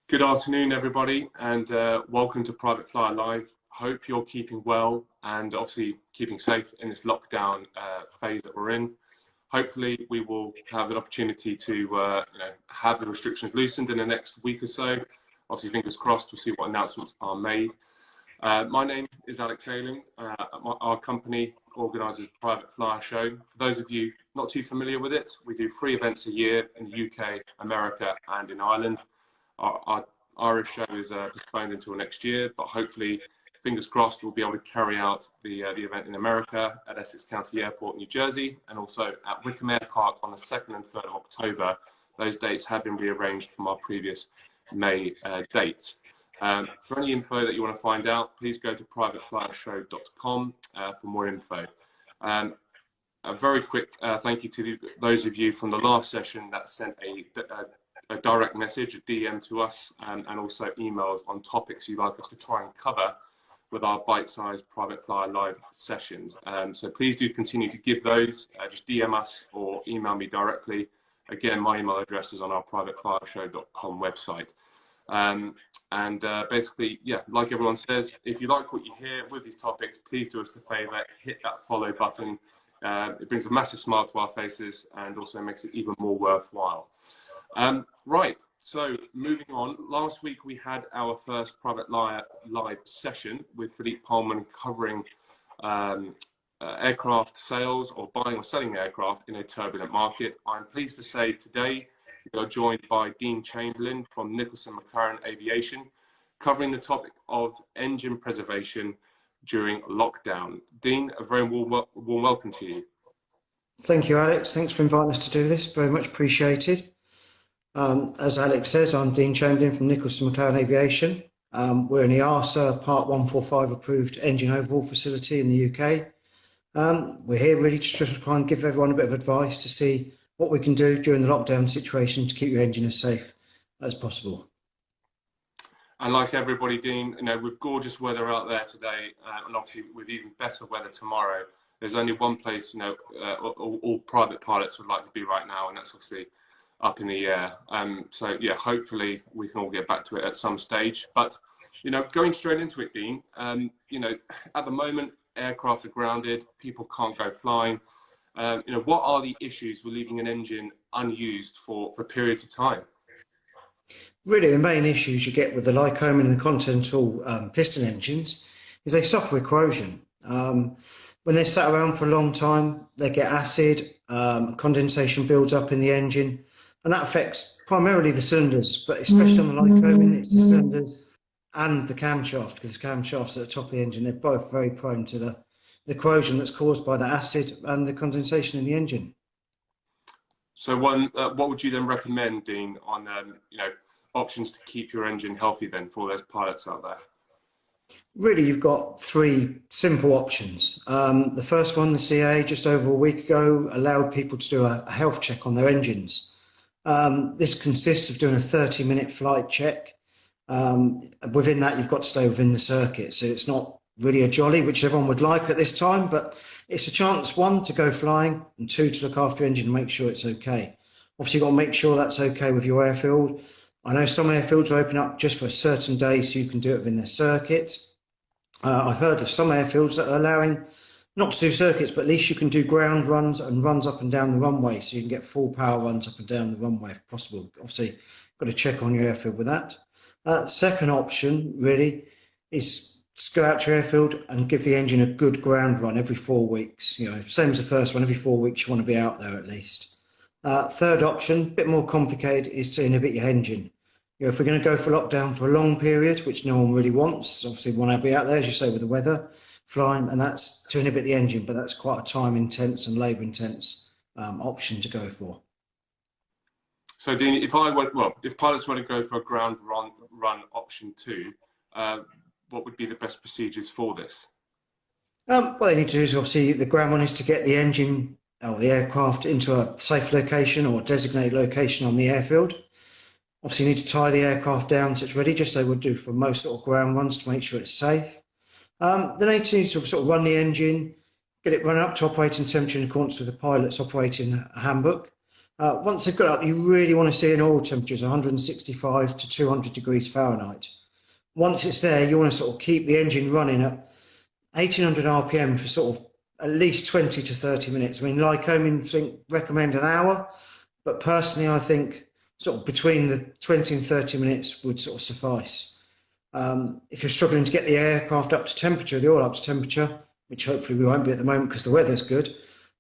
Good afternoon, everybody, and welcome to Private Flyer Live. Hope you're keeping well and obviously keeping safe in this lockdown phase that we're in. Hopefully, we will have an opportunity to have the restrictions loosened in the next week or so. Obviously, fingers crossed, we'll see what announcements are made. My name is Alex Ayling. Our company organises Private Flyer Show. For those of you not too familiar with it, we do 3 events a year in the UK, America, and in Ireland. Our Irish show is postponed until next year, but hopefully, fingers crossed, we'll be able to carry out the event in America at Essex County Airport, New Jersey, and also at Wickham Air Park on the 2nd and 3rd of October. Those dates have been rearranged from our previous May dates. For any info that you want to find out, please go to privateflyershow.com for more info. A very quick thank you to those of you from the last session that sent a direct message, a DM to us, and also emails on topics you'd like us to try and cover with our bite-sized Private Flyer Live sessions. So please do continue to give those. Just DM us or email me directly. Again, my email address is on our privateflyershow.com website. Basically, yeah, like everyone says, if you like what you hear with these topics, please do us a favor, hit that follow button. It brings a massive smile to our faces and also makes it even more worthwhile. Right, so moving on. Last week we had our first Private Live session with Philippe Pullman covering aircraft sales or buying or selling aircraft in a turbulent market. I'm pleased to say today we are joined by Dean Chamberlain from Nicholson McLaren Aviation, covering the topic of engine preservation during lockdown. Dean, a very warm welcome to you. Thank you, Alex. Thanks for inviting us to do this. Very much appreciated. As Alex says, I'm Dean Chamberlain from Nicholson McLaren Aviation. We're an EASA Part 145 approved engine overhaul facility in the UK. We're here really to try and give everyone a bit of advice to see what we can do during the lockdown situation to keep your engine as safe as possible. And like everybody, Dean, with gorgeous weather out there today, and obviously with even better weather tomorrow, there's only one place, all private pilots would like to be right now, and that's obviously up in the air. So yeah, hopefully we can all get back to it at some stage. But going straight into it, Dean, at the moment aircraft are grounded, people can't go flying. What are the issues with leaving an engine unused for periods of time? Really, the main issues you get with the Lycoming and the Continental piston engines is they suffer corrosion. When they're sat around for a long time, they get acid, condensation builds up in the engine, and that affects primarily the cylinders, but especially on the Lycoming, it's the cylinders and the camshaft, because the camshafts at the top of the engine, they're both very prone to the corrosion that's caused by the acid and the condensation in the engine. So what would you then recommend, Dean, on options to keep your engine healthy then for those pilots out there? Really, you've got 3 simple options. The first one, the CAA, just over a week ago, allowed people to do a health check on their engines. This consists of doing a 30-minute flight check. Within that, you've got to stay within the circuit. So it's not really a jolly, which everyone would like at this time, but it's a chance, 1, to go flying, and 2, to look after your engine and make sure it's okay. Obviously, you've got to make sure that's okay with your airfield. I know some airfields are open up just for a certain day, so you can do it within their circuit. I've heard of some airfields that are allowing not to do circuits, but at least you can do ground runs and runs up and down the runway, so you can get full power runs up and down the runway if possible. Obviously, you've got to check on your airfield with that. Second option, really, is to go out to your airfield and give the engine a good ground run every 4 weeks. Same as the first one, every 4 weeks you want to be out there at least. Third option, a bit more complicated, is to inhibit your engine. If we're going to go for lockdown for a long period, which no one really wants, obviously we want to be out there, as you say, with the weather, flying, and that's to inhibit the engine, but that's quite a time-intense and labour-intense option to go for. So, Dean, if pilots want to go for a ground run option 2, what would be the best procedures for this? What they need to do is, obviously, the ground one is to get the engine or the aircraft into a safe location or designated location on the airfield. Obviously, you need to tie the aircraft down so it's ready, just as they would do for most sort of ground runs to make sure it's safe. Then they need to sort of run the engine, get it run up to operating temperature in accordance with the pilot's operating handbook. Once they've got up, you really want to see an oil temperature of 165 to 200 degrees Fahrenheit. Once it's there, you want to sort of keep the engine running at 1800 RPM for sort of at least 20 to 30 minutes. I mean, Lycoming recommend an hour, but personally, I think sort of between the 20 and 30 minutes would sort of suffice. If you're struggling to get the aircraft up to temperature, the oil up to temperature, which hopefully we won't be at the moment because the weather's good,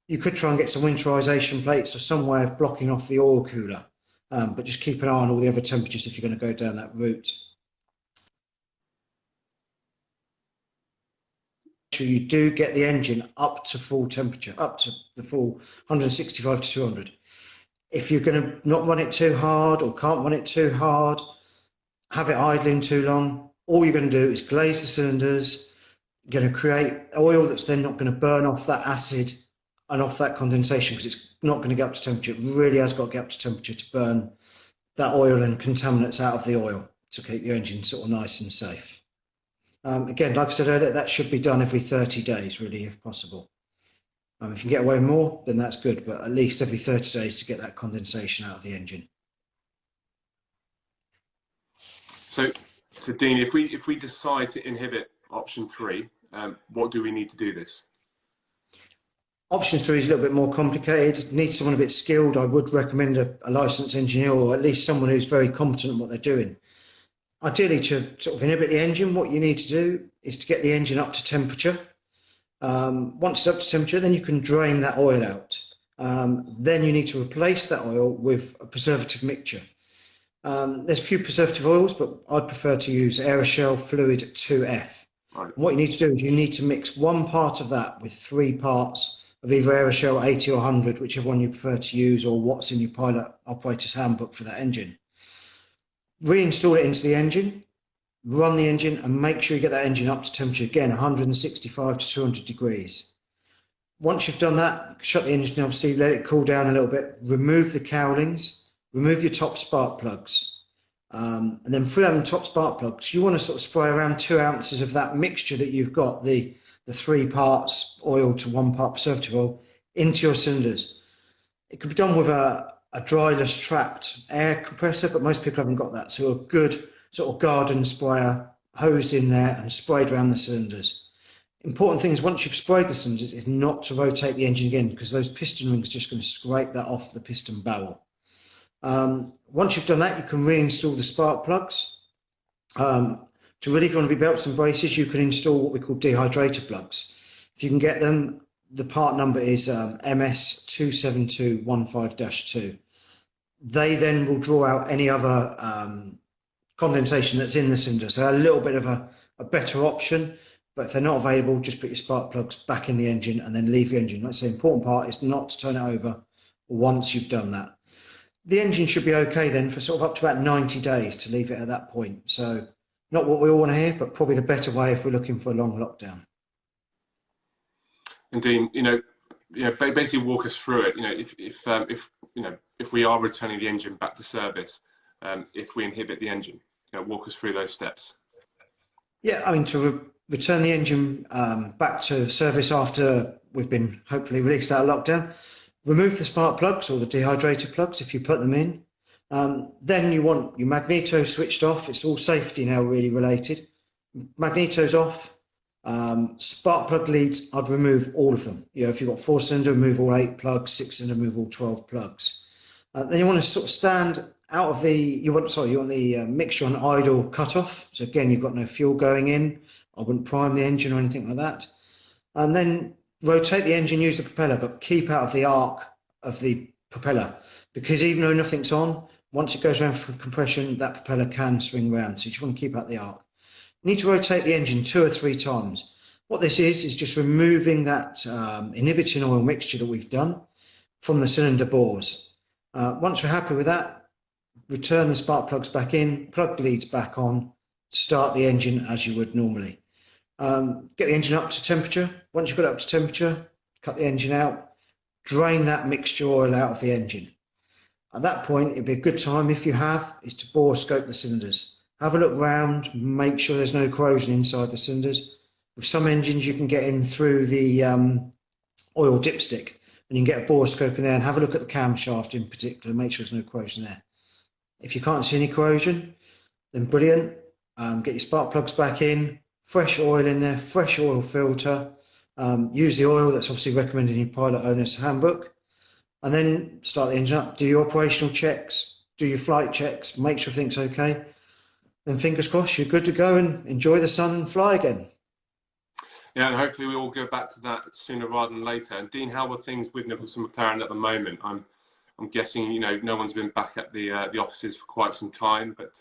you could try and get some winterization plates or some way of blocking off the oil cooler. But just keep an eye on all the other temperatures if you're going to go down that route. Sure you do get the engine up to full temperature, up to the full 165 to 200. If you're going to not run it too hard or can't run it too hard, have it idling too long, all you're going to do is glaze the cylinders. You're going to create oil that's then not going to burn off that acid and off that condensation because it's not going to get up to temperature. It really has got to get up to temperature to burn that oil and contaminants out of the oil to keep your engine sort of nice and safe. Again, like I said earlier, that should be done every 30 days, really, if possible. If you can get away more, then that's good, but at least every 30 days to get that condensation out of the engine. So Dean, if we decide to inhibit option 3, what do we need to do this? Option 3 is a little bit more complicated. Needs someone a bit skilled. I would recommend a licensed engineer or at least someone who's very competent in what they're doing. Ideally, to sort of inhibit the engine, what you need to do is to get the engine up to temperature. Once it's up to temperature, then you can drain that oil out. Then you need to replace that oil with a preservative mixture. There's a few preservative oils, but I'd prefer to use Aeroshell Fluid 2F. Right. What you need to do is you need to mix 1 part of that with 3 parts of either Aeroshell 80 or 100, whichever one you prefer to use, or what's in your pilot operator's handbook for that engine. Reinstall it into the engine, run the engine, and make sure you get that engine up to temperature again, 165 to 200 degrees. Once you've done that, shut the engine, obviously, let it cool down a little bit, remove the cowlings, remove your top spark plugs. And then through having top spark plugs, you want to sort of spray around 2 ounces of that mixture that you've got, the 3 parts oil to 1 part preservative oil, into your cylinders. It could be done with a dryless trapped air compressor, but most people haven't got that. So a good sort of garden sprayer hosed in there and sprayed around the cylinders. Important thing is once you've sprayed the cylinders is not to rotate the engine again because those piston rings are just going to scrape that off the piston barrel. Once you've done that, you can reinstall the spark plugs. To really, if you want to be belts and braces, you can install what we call dehydrator plugs. If you can get them, the part number is MS27215-2. They then will draw out any other condensation that's in the cylinder. So a little bit of a better option, but if they're not available, just put your spark plugs back in the engine and then leave the engine. Like I say, the important part is not to turn it over once you've done that. The engine should be okay then for sort of up to about 90 days to leave it at that point. So not what we all want to hear, but probably the better way if we're looking for a long lockdown. And Dean, basically walk us through it. If we are returning the engine back to service, if we inhibit the engine, walk us through those steps. Yeah, I mean to return the engine back to service after we've been hopefully released out of lockdown. Remove the spark plugs or the dehydrator plugs if you put them in. Then you want your magneto switched off. It's all safety now really related. Magneto's off. Spark plug leads, I'd remove all of them. If you've got 4-cylinder, remove all 8 plugs, 6-cylinder, remove all 12 plugs. Then you want to sort of stand out of you want the mixture on idle cutoff. So again, you've got no fuel going in. I wouldn't prime the engine or anything like that. And then rotate the engine, use the propeller, but keep out of the arc of the propeller because even though nothing's on, once it goes around for compression, that propeller can swing around. So you just want to keep out the arc. You need to rotate the engine 2 or 3 times. What this is just removing that inhibiting oil mixture that we've done from the cylinder bores. Once we're happy with that, return the spark plugs back in, plug leads back on, start the engine as you would normally. Get the engine up to temperature. Once you've got it up to temperature, cut the engine out, drain that mixture oil out of the engine. At that point, it'd be a good time, if you have, is to bore scope the cylinders. Have a look round, make sure there's no corrosion inside the cylinders. With some engines, you can get in through the oil dipstick, and you can get a borescope in there and have a look at the camshaft in particular, make sure there's no corrosion there. If you can't see any corrosion, then brilliant. Get your spark plugs back in, fresh oil in there, fresh oil filter. Use the oil that's obviously recommended in your pilot owner's handbook, and then start the engine up. Do your operational checks, do your flight checks, make sure everything's okay. Then fingers crossed, you're good to go and enjoy the sun and fly again. Yeah, and hopefully we all go back to that sooner rather than later. And Dean, how are things with Nicholson McLaren at the moment? I'm guessing no one's been back at the offices for quite some time, but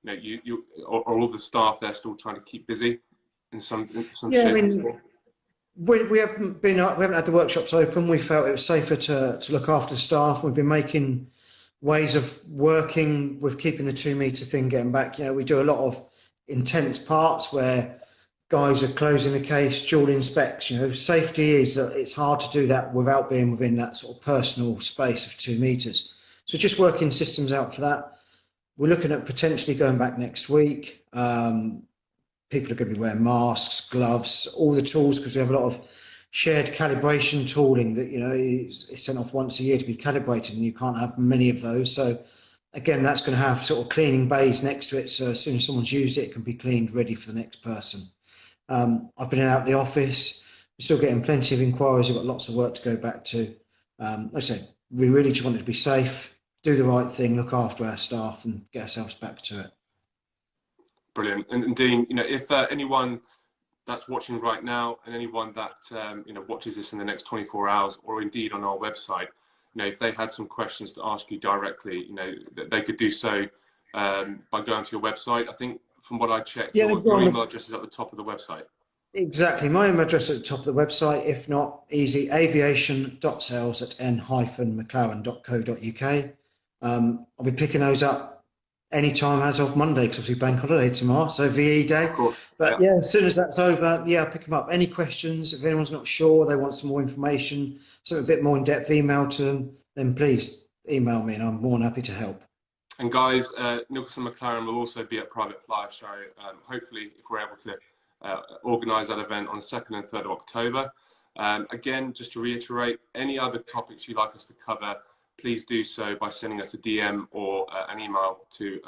you are all the staff there still trying to keep busy in some Yeah, shape? I mean, we haven't had the workshops open. We felt it was safer to look after the staff. We've been making ways of working with keeping the 2 metre thing getting back. We do a lot of intense parts where guys are closing the case, dual inspects. Safety it's hard to do that without being within that sort of personal space of 2 metres. So just working systems out for that. We're looking at potentially going back next week. People are going to be wearing masks, gloves, all the tools, because we have a lot of shared calibration tooling that is sent off once a year to be calibrated, and you can't have many of those. So again, that's going to have sort of cleaning bays next to it, so as soon as someone's used it, it can be cleaned, ready for the next person. I've been out of the office. We're still getting plenty of inquiries. We've got lots of work to go back to. Like I say, we really just want it to be safe, do the right thing, look after our staff, and get ourselves back to it. Brilliant. And Dean, if anyone that's watching right now, and anyone that watches this in the next 24 hours, or indeed on our website, if they had some questions to ask you directly, they could do so by going to your website. I think from what I checked, your email address is at the top of the website. Exactly. My email address is at the top of the website. If not, easy, aviation.sales@n-mclaren.co.uk. I'll be picking those up anytime as of Monday, because obviously bank holiday tomorrow, so VE day. Of course. But yeah, as soon as that's over, I'll pick them up. Any questions, if anyone's not sure, they want some more information, something a bit more in-depth email to them, then please email me and I'm more than happy to help. And guys, Nicholson McLaren will also be at Private Flyer Show, hopefully if we're able to organise that event on the 2nd and 3rd of October. Again, just to reiterate, any other topics you'd like us to cover, please do so by sending us a DM or an email to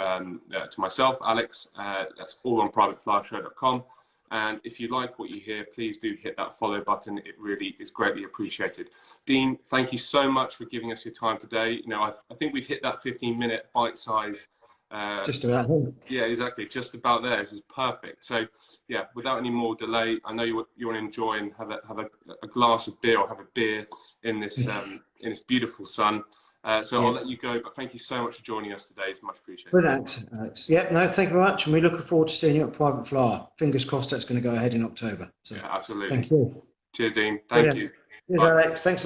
myself, Alex. That's all on privateflyershow.com. And if you like what you hear, please do hit that follow button. It really is greatly appreciated. Dean, thank you so much for giving us your time today. I think we've hit that 15-minute bite size. Just about. Yeah, exactly. Just about there. This is perfect. So, yeah, without any more delay, I know you want to enjoy and have a glass of beer or have a beer in this in this beautiful sun. So I'll let you go, but thank you so much for joining us today. It's much appreciated. Brilliant, Alex. Yeah, no, thank you very much. And we look forward to seeing you at Private Flyer. Fingers crossed that's going to go ahead in October. So, yeah, absolutely. Thank you. Cheers, Dean. Thank you. Cheers, Bye. Alex. Thanks a lot.